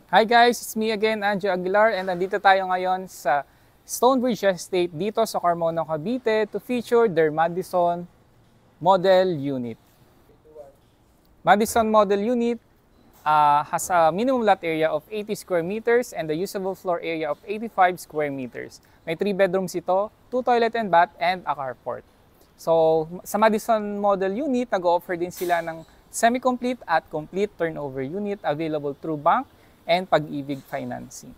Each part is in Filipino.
Hi guys, it's me again, Anjo Aguilar, and nandito tayo ngayon sa Stonebridge Estate dito sa Carmona, Cavite to feature their Madison Model Unit. Madison Model Unit has a minimum lot area of 80 square meters and a usable floor area of 85 square meters. May 3 bedrooms ito, 2 toilet and bath, and a carport. So, sa Madison Model Unit, nag-offer din sila ng semi-complete at complete turnover unit available through bank and Pag-ibig financing.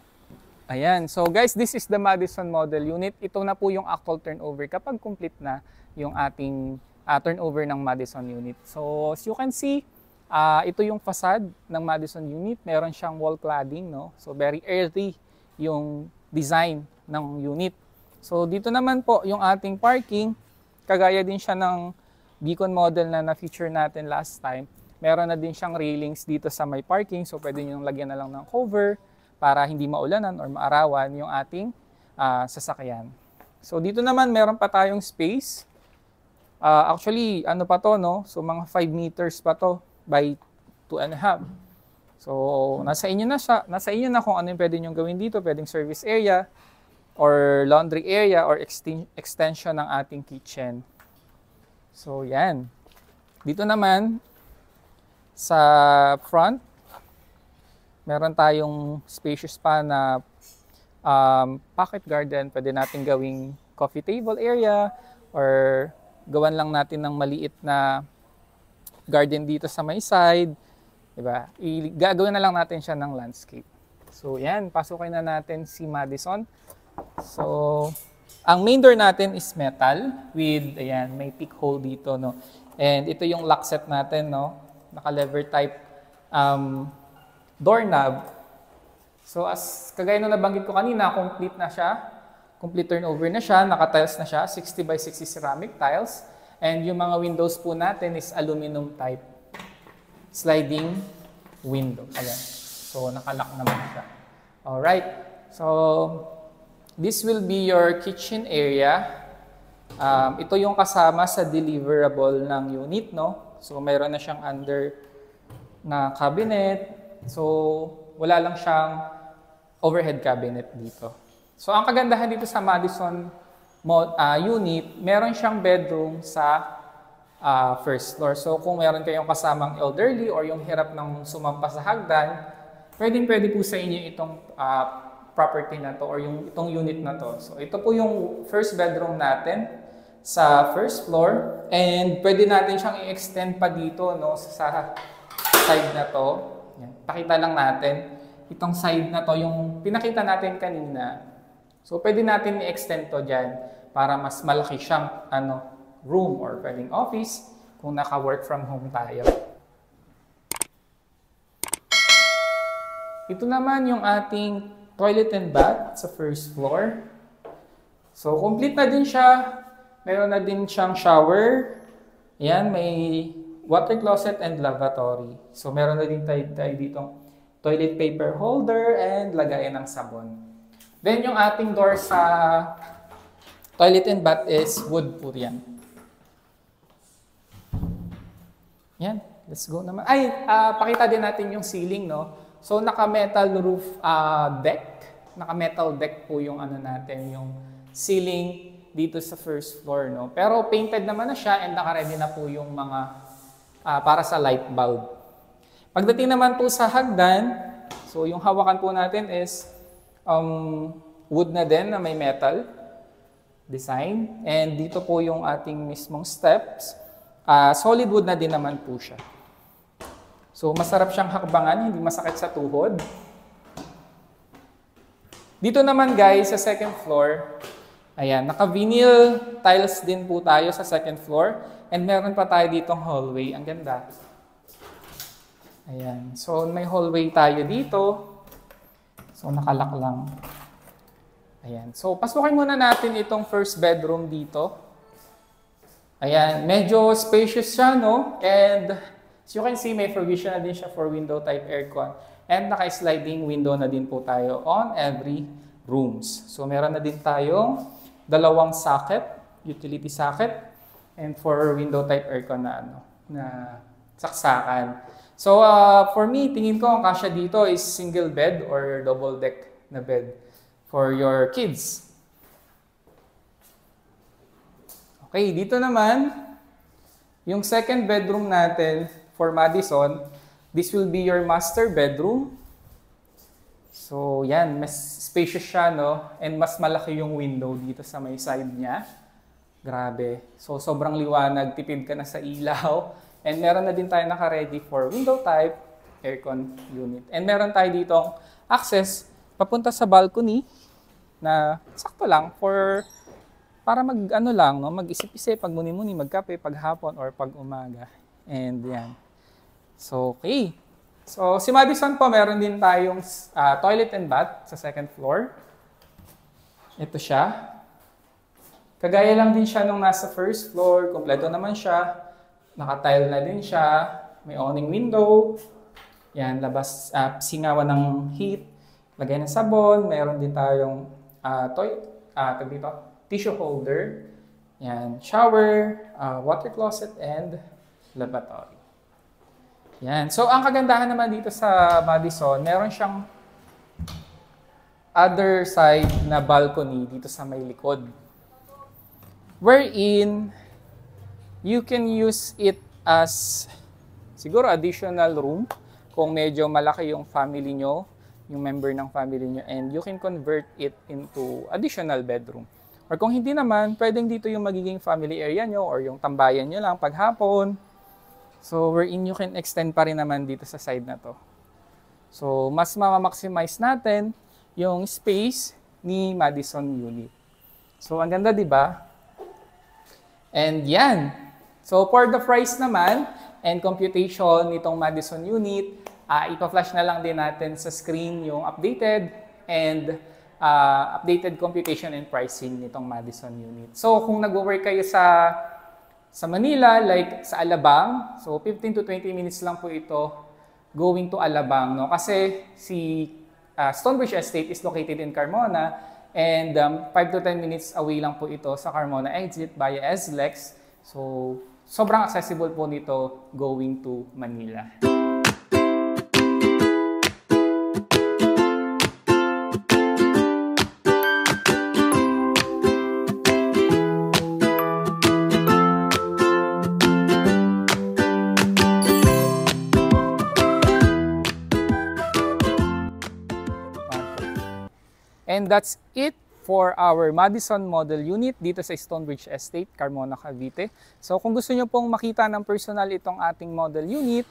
Ayan. So guys, this is the Madison Model Unit. Ito na po yung actual turnover kapag complete na yung ating turnover ng Madison Unit. So as you can see, ito yung facade ng Madison Unit. Meron siyang wall cladding, no? So very earthy yung design ng unit. So dito naman po yung ating parking. Kagaya din siya ng Beacon model na na-feature natin last time. Meron na din siyang railings dito sa may parking. So pwede nyo lagyan na lang ng cover para hindi maulanan or maarawan yung ating sasakyan. So dito naman meron pa tayong space. Actually, ano pa to, no? So mga 5 meters pa to by 2.5. So nasa inyo na siya. Nasa inyo na kung ano yung pwede nyo gawin dito. Pwedeng service area or laundry area or extension ng ating kitchen. So yan. Dito naman sa front, meron tayong spacious pa na pocket garden. Pwede natin gawing coffee table area or gawan lang natin ng maliit na garden dito sa may side. Diba? Gagawin na lang natin siya ng landscape. So yan, pasukin na natin si Madison. So, ang main door natin is metal with, ayan, may peak hole dito, no? And ito yung lock set natin, no? Naka-lever type doorknob. So as kagaya nung nabanggit ko kanina, complete na siya. Complete turnover na siya, naka-tiles na siya, 60 by 60 ceramic tiles. And yung mga windows po natin is aluminum type sliding windows. Ayan. So naka-lock naman siya. Alright. So this will be your kitchen area. Ito yung kasama sa deliverable ng unit, no? So, mayroon na siyang under na cabinet. So, wala lang siyang overhead cabinet dito. So, ang kagandahan dito sa Madison unit, meron siyang bedroom sa first floor. So, kung meron kayong kasamang elderly or yung hirap ng sumampa sa hagdan, pwede po sa inyo itong property na to or itong unit na to. So, ito po yung first bedroom natin sa first floor, and pwede natin siyang i-extend pa dito, no, sa side na to. Yan. Pakita lang natin itong side na to, yung pinakita natin kanina. So pwede natin i-extend to dyan para mas malaki siyang room or pwedeng office kung naka-work from home tayo. Ito naman yung ating toilet and bath sa first floor. So complete na din siya. Meron na din siyang shower. Ayan, may water closet and lavatory. So, meron na din tayo ditong toilet paper holder and lagayan ng sabon. Then, yung ating door sa toilet and bath is wood po yan. Yan, let's go naman. Ay, pakita din natin yung ceiling, no? So, naka-metal roof deck. Naka-metal deck po yung natin, yung ceiling dito sa first floor, no? Pero painted naman na siya and naka-ready na po yung mga para sa light bulb. Pagdating naman po sa hagdan, so yung hawakan po natin is wood na din na may metal design. And dito po yung ating mismong steps. Solid wood na din naman po siya. So masarap siyang hakbangan, hindi masakit sa tuhod. Dito naman guys, sa second floor, ayan, naka-vinyl tiles din po tayo sa second floor. And meron pa tayo ditong hallway. Ang ganda. Ayan. So, may hallway tayo dito. So, nakalock lang. Ayan. So, pasukin muna natin itong first bedroom dito. Ayan. Medyo spacious siya, no? And, as you can see, may provision na din siya for window type aircon. And naka-sliding window na din po tayo on every rooms. So, meron na din tayong dalawang socket, utility socket, and for window type aircon na saksakan. So, for me, tingin ko ang kasya dito is single bed or double deck na bed for your kids. Okay, dito naman, yung second bedroom natin for Madison, this will be your master bedroom. So, yan, mas spacious siya, no? And mas malaki yung window dito sa may side niya. Grabe. So, sobrang liwanag, tipid ka na sa ilaw. And meron na din tayo naka-ready for window type, aircon unit. And meron tayo ditong access papunta sa balcony na sakto lang para mag-ano lang, no? Mag-isip-isip, pag muni-muni, magkape, pag hapon or pag umaga. And yan. So, okay. So, si Madison po, meron din tayong toilet and bath sa second floor. Ito siya. Kagaya lang din siya nung nasa first floor. Kompleto naman siya. Naka-tile na din siya. May awning window. Yan, labas, singawan ng heat. Lagay ng sabon. Meron din tayong tissue holder. Yan, shower, water closet, and lavatory. Yan. So, ang kagandahan naman dito sa Madison, meron siyang other side na balcony dito sa may likod. Wherein, you can use it as siguro additional room kung medyo malaki yung family nyo, yung member ng family nyo, and you can convert it into additional bedroom. Or kung hindi naman, pwedeng dito yung magiging family area nyo or yung tambayan nyo lang paghapon. So, wherein you can extend pa rin naman dito sa side na to. So, mas ma-maximize natin yung space ni Madison unit. So, ang ganda, di ba? And yan. So, for the price naman and computation nitong Madison unit, ipa-flash na lang din natin sa screen yung updated and updated computation and pricing nitong Madison unit. So, kung nag-work kayo sa Manila, like sa Alabang, so 15 to 20 minutes lang po ito going to Alabang, no? Kasi si Stonebridge Estate is located in Carmona and 5 to 10 minutes away lang po ito sa Carmona exit via SLEX. So, sobrang accessible po nito going to Manila. And that's it for our Madison model unit dito sa Stonebridge Estate, Carmona, Cavite. So kung gusto nyo pong makita ng personal itong ating model unit,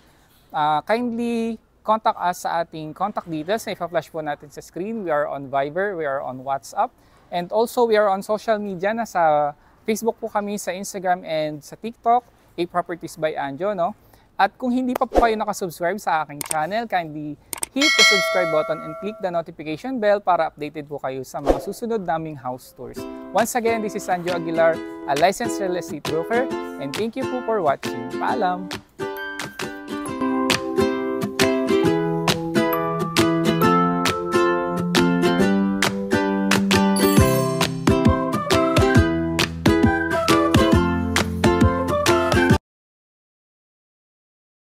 kindly contact us sa ating contact details na ipa-flash po natin sa screen. We are on Viber, we are on WhatsApp, and also we are on social media na sa Facebook po kami, sa Instagram, and sa TikTok, A Properties by Anjo, no? At kung hindi pa po kayo nakasubscribe sa aking channel, kindly hit the subscribe button and click the notification bell para updated po kayo sa mga susunod naming house tours. Once again, this is Anjo Aguilar, a licensed real estate broker, and thank you po for watching. Paalam!